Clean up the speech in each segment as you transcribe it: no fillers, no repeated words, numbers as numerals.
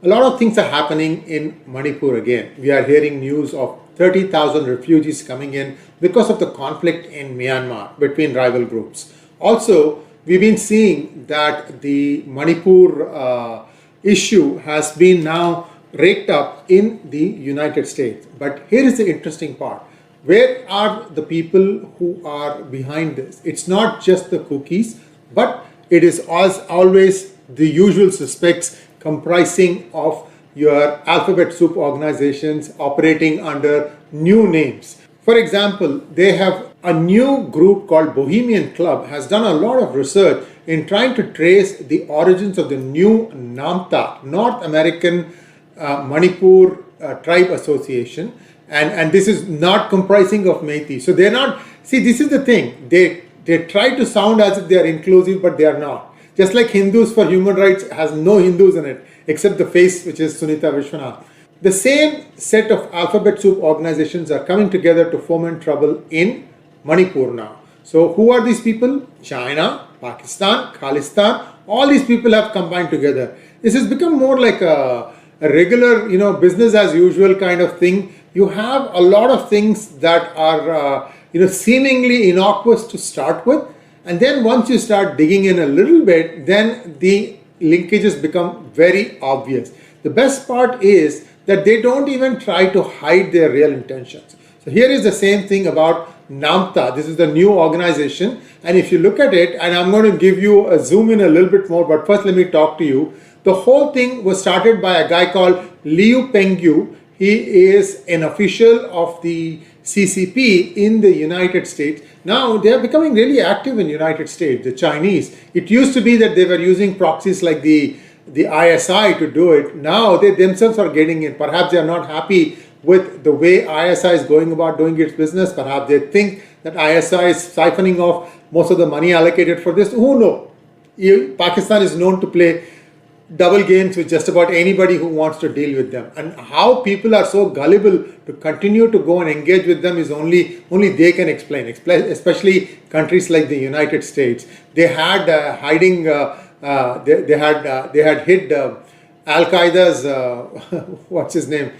A lot of things are happening in Manipur again. We are hearing news of 30,000 refugees coming in because of the conflict in Myanmar between rival groups. Also, we've been seeing that the Manipur issue has been now raked up in the United States. But here is the interesting part. Where are the people who are behind this? It's not just the cookies, but it is as always the usual suspects comprising of your alphabet soup organizations operating under new names. For example, they have a new group called Bohemian Club has done a lot of research in trying to trace the origins of the new NAMTA, North American Manipur Tribe Association. And this is not comprising of Meiteis. So they're not, see, this is the thing. They try to sound as if they are inclusive, but they are not. Just like Hindus for Human Rights has no Hindus in it, except the face, which is Sunita Vishwanath. The same set of alphabet soup organizations are coming together to foment trouble in Manipur now. So who are these people? China, Pakistan, Khalistan, all these people have combined together. This has become more like a regular, business as usual kind of thing. You have a lot of things that are, seemingly innocuous to start with. And then once you start digging in a little bit, then the linkages become very obvious. The best part is that they don't even try to hide their real intentions. So here is the same thing about NAMTA. This is the new organization. And if you look at it, and I'm going to give you a zoom in a little bit more, but first let me talk to you. The whole thing was started by a guy called Liu Pengyu. He is an official of the CCP in the United States. Now they are becoming really active in the United States, the Chinese. It used to be that they were using proxies like the ISI to do it. Now they themselves are getting in. Perhaps they are not happy with the way ISI is going about doing its business. Perhaps they think that ISI is siphoning off most of the money allocated for this. Who knows? Pakistan is known to play double games with just about anybody who wants to deal with them. And how people are so gullible to continue to go and engage with them is only they can explain, especially countries like the United States. They had hiding, they had hid Al-Qaeda's, what's his name,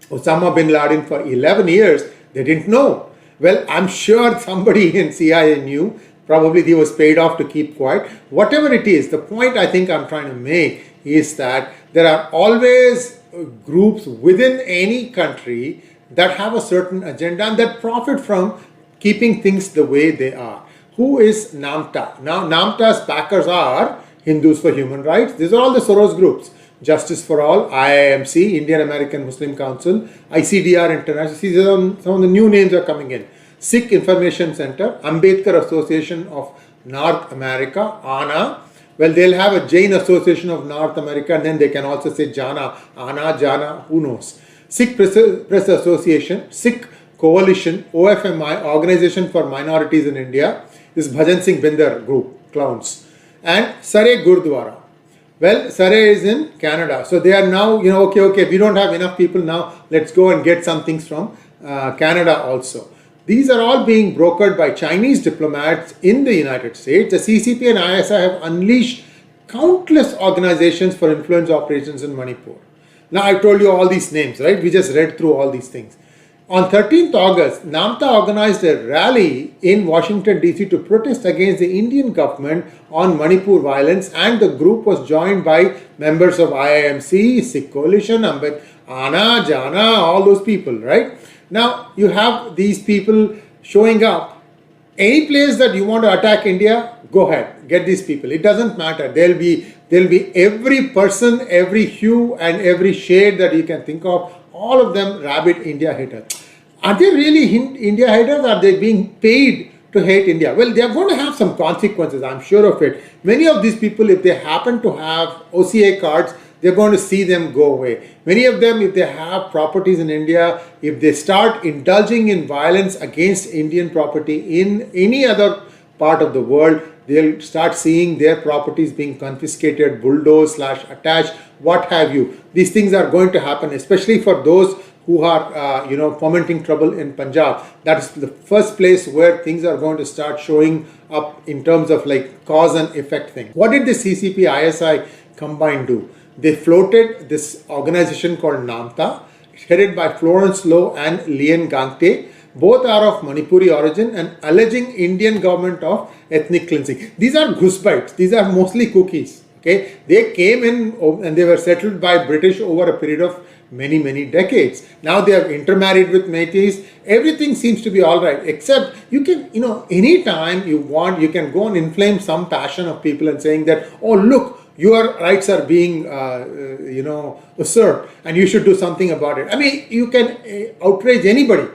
Osama bin Laden for 11 years. They didn't know. Well, I'm sure somebody in CIA knew. Probably he was paid off to keep quiet. Whatever it is, the point I think I'm trying to make is that there are always groups within any country that have a certain agenda and that profit from keeping things the way they are. Who is NAMTA? Now, NAMTA's backers are Hindus for Human Rights. These are all the Soros groups. Justice for All, IIMC, Indian American Muslim Council, ICDR International. See, some of the new names are coming in. Sikh Information Center, Ambedkar Association of North America, ANA. Well, they'll have a Jain Association of North America, and then they can also say Jana, ANA, Jana, who knows. Sikh Press Association, Sikh Coalition, OFMI, Organization for Minorities in India, this Bhajan Singh Binder group, clowns, and Saray Gurdwara. Well, Saray is in Canada. So they are now, okay, we don't have enough people now, let's go and get some things from Canada also. These are all being brokered by Chinese diplomats in the United States. The CCP and ISI have unleashed countless organizations for influence operations in Manipur. Now, I've told you all these names, right? We just read through all these things. On 13th August, NAMTA organized a rally in Washington, D.C. to protest against the Indian government on Manipur violence, and the group was joined by members of IIMC, Sikh Coalition, ANA, Jana, all those people, right? Now, you have these people showing up. Any place that you want to attack India, go ahead, get these people. It doesn't matter. There'll be every person, every hue and every shade that you can think of, all of them rabid India haters. Are they really India haters? Are they being paid to hate India? Well, they are going to have some consequences, I'm sure of it. Many of these people, if they happen to have OCA cards, they're going to see them go away. Many of them, if they have properties in India, if they start indulging in violence against Indian property in any other part of the world, they'll start seeing their properties being confiscated, bulldozed, /attached, what have you. These things are going to happen, especially for those who are, fomenting trouble in Punjab. That's the first place where things are going to start showing up in terms of like cause and effect thing. What did the CCP, ISI combined do? They floated this organization called NAMTA, headed by Florence Low and Leishangthem. Both are of Manipuri origin and alleging Indian government of ethnic cleansing. These are goosebites. These are mostly cookies. Okay, they came in and they were settled by British over a period of many decades. Now they have intermarried with Métis. Everything seems to be all right, except you can, anytime you want, you can go and inflame some passion of people and saying that, oh look, your rights are being, usurped and you should do something about it. I mean, you can outrage anybody.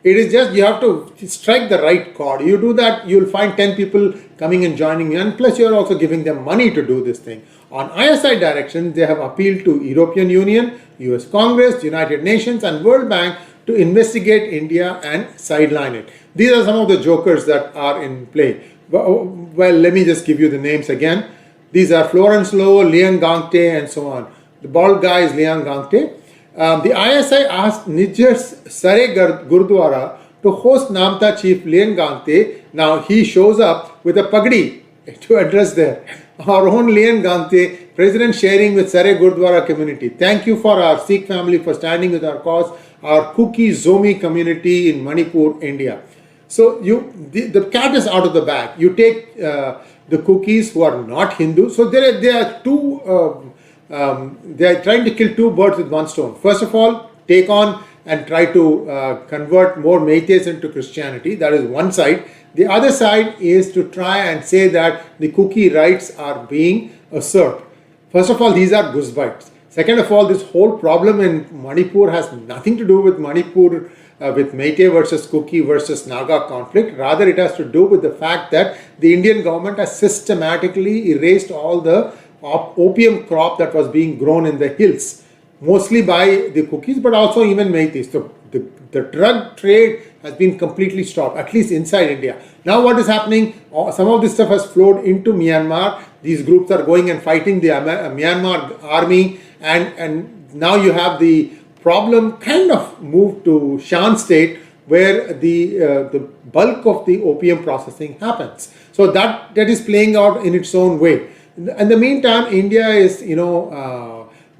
It is just you have to strike the right chord. You do that, you'll find 10 people coming and joining you, and plus you're also giving them money to do this thing. On ISI direction, they have appealed to European Union, US Congress, United Nations and World Bank to investigate India and sideline it. These are some of the jokers that are in play. Well, let me just give you the names again. These are Florence Low, Leishangthem and so on. The bald guy is Leishangthem. The ISI asked Niger's Sare Gurdwara to host Namta chief Leishangthem. Now he shows up with a pagdi to address there. Our own Leishangthem, President sharing with Sare Gurdwara community. Thank you for our Sikh family for standing with our cause, our Kuki Zomi community in Manipur, India. So the cat is out of the bag. You take the cookies who are not Hindu. So there are two. They are trying to kill two birds with one stone. First of all, take on and try to convert more Métis into Christianity. That is one side. The other side is to try and say that the Kuki rights are being usurped. First of all, these are goosebites. Second of all, this whole problem in Manipur has nothing to do with Manipur, with Métis versus Kuki versus Naga conflict. Rather, it has to do with the fact that the Indian government has systematically erased all the opium crop that was being grown in the hills, mostly by the Kukis, but also even Métis. So the drug trade has been completely stopped, at least inside India. Now what is happening? Some of this stuff has flowed into Myanmar. These groups are going and fighting the Myanmar army, and now you have the problem kind of moved to Shan state, where the bulk of the opium processing happens. So that is playing out in its own way. In the meantime, India is,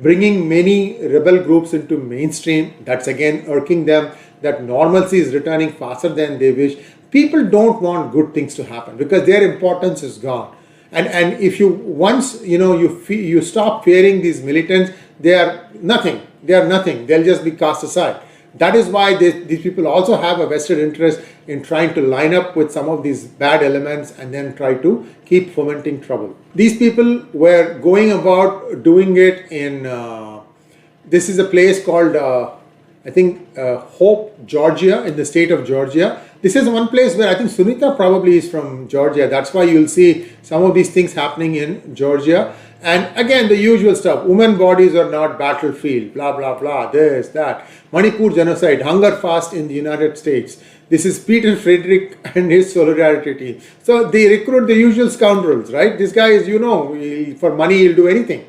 bringing many rebel groups into mainstream. That's again irking them, that normalcy is returning faster than they wish. People don't want good things to happen because their importance is gone. And if you once, you stop fearing these militants, they are nothing. They'll just be cast aside. That is why these people also have a vested interest in trying to line up with some of these bad elements and then try to keep fomenting trouble. These people were going about doing it in, this is a place called, Hope, Georgia, in the state of Georgia. This is one place where I think Sunita probably is from Georgia. That's why you'll see some of these things happening in Georgia. And again, the usual stuff. Women bodies are not battlefield, blah, blah, blah, this, that. Manipur genocide, hunger fast in the United States. This is Peter Frederick and his solidarity team. So they recruit the usual scoundrels, right? This guy is, for money, he'll do anything.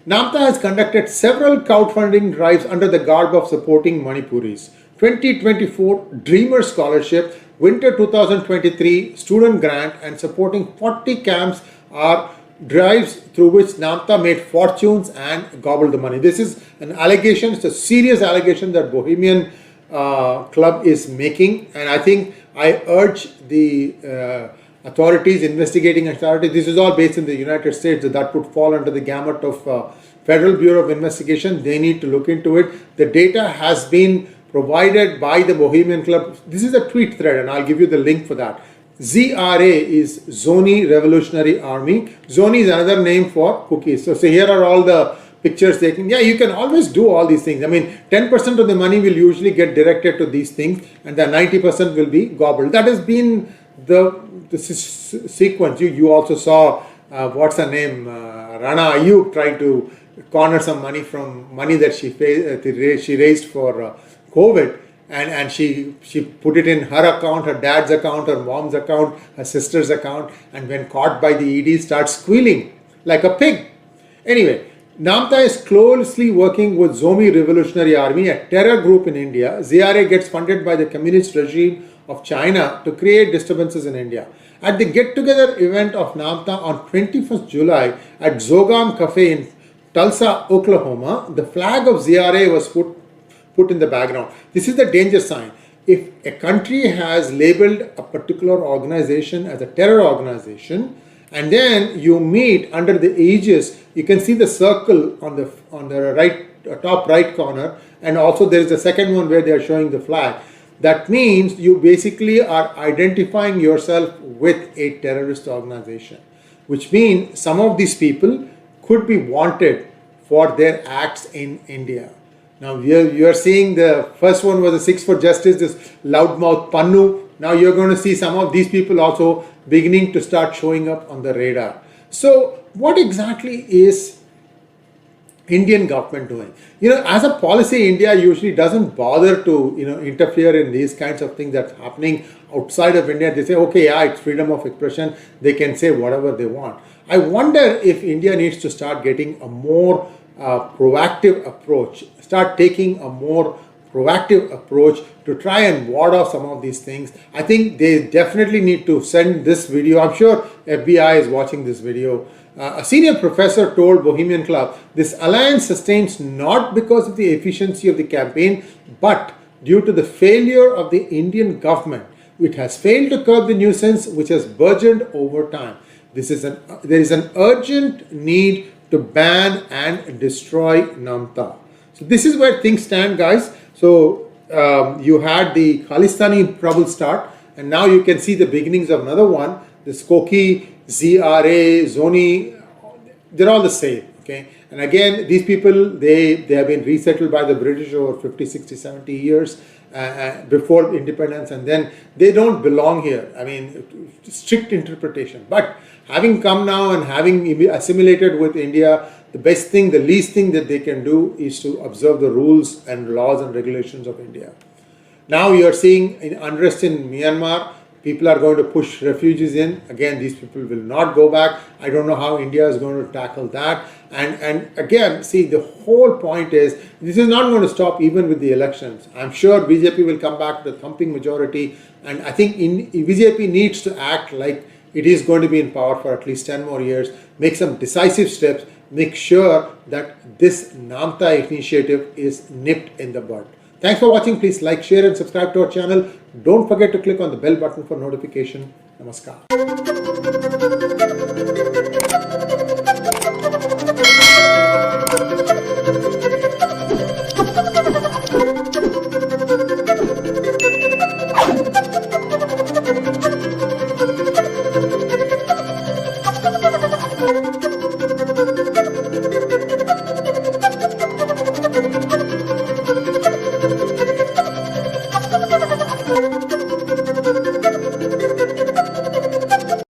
NAMTA has conducted several crowdfunding drives under the garb of supporting Manipuris. 2024 Dreamer Scholarship, Winter 2023 Student Grant, and supporting 40 camps are drives through which NAMTA made fortunes and gobbled the money. This is an allegation, it's a serious allegation that Bohemian Club is making, and I think I urge the authorities, investigating authorities, this is all based in the United States, that would fall under the gamut of Federal Bureau of Investigation. They need to look into it. The data has been provided by the Bohemian Club. This is a tweet thread and I'll give you the link for that. ZRA is Zoni Revolutionary Army. Zoni is another name for cookies. So here are all the pictures taken. Yeah, you can always do all these things. I mean, 10% of the money will usually get directed to these things and the 90% will be gobbled. That has been the sequence. You also saw, what's her name, Rana Ayub trying to corner some money from money that she raised for COVID. And she put it in her account, her dad's account, her mom's account, her sister's account, and when caught by the ED starts squealing like a pig. Anyway, NAMTA is closely working with Zomi Revolutionary Army, a terror group in India. ZRA gets funded by the communist regime of China to create disturbances in India. At the get-together event of NAMTA on 21st July at Zogam Cafe in Tulsa, Oklahoma, the flag of ZRA was put in the background. This is the danger sign. If a country has labeled a particular organization as a terror organization, and then you meet under the aegis, you can see the circle on the right top right corner, and also there is a second one where they are showing the flag. That means you basically are identifying yourself with a terrorist organization, which means some of these people could be wanted for their acts in India. Now you are seeing the first one was the Six for Justice, this loudmouth Pannu. Now you're going to see some of these people also beginning to start showing up on the radar. So what exactly is Indian government doing? As a policy, India usually doesn't bother to, interfere in these kinds of things that's happening outside of India. They say, okay, yeah, it's freedom of expression. They can say whatever they want. I wonder if India needs to start getting a more proactive approach, start taking a more proactive approach to try and ward off some of these things. I think they definitely need to send this video. I'm sure FBI is watching this video. A senior professor told Bohemian Club, this alliance sustains not because of the efficiency of the campaign, but due to the failure of the Indian government, which has failed to curb the nuisance which has burgeoned over time. There is an urgent need to ban and destroy Namta. So this is where things stand, guys. So you had the Khalistani trouble start, and now you can see the beginnings of another one. The Skokie, ZRA, Zoni, they're all the same. Okay, and again, these people, they have been resettled by the British over 50, 60, 70 years before independence, and then they don't belong here. I mean, strict interpretation. But having come now and having assimilated with India, the least thing that they can do is to observe the rules and laws and regulations of India. Now you are seeing unrest in Myanmar. People are going to push refugees in. Again, these people will not go back. I don't know how India is going to tackle that. And again, see, the whole point is, this is not going to stop even with the elections. I'm sure BJP will come back to the thumping majority. And I think BJP needs to act like it is going to be in power for at least 10 more years, make some decisive steps, make sure that this Namta initiative is nipped in the bud. Thanks for watching. Please like, share and subscribe to our channel. Don't forget to click on the bell button for notification. Namaskar.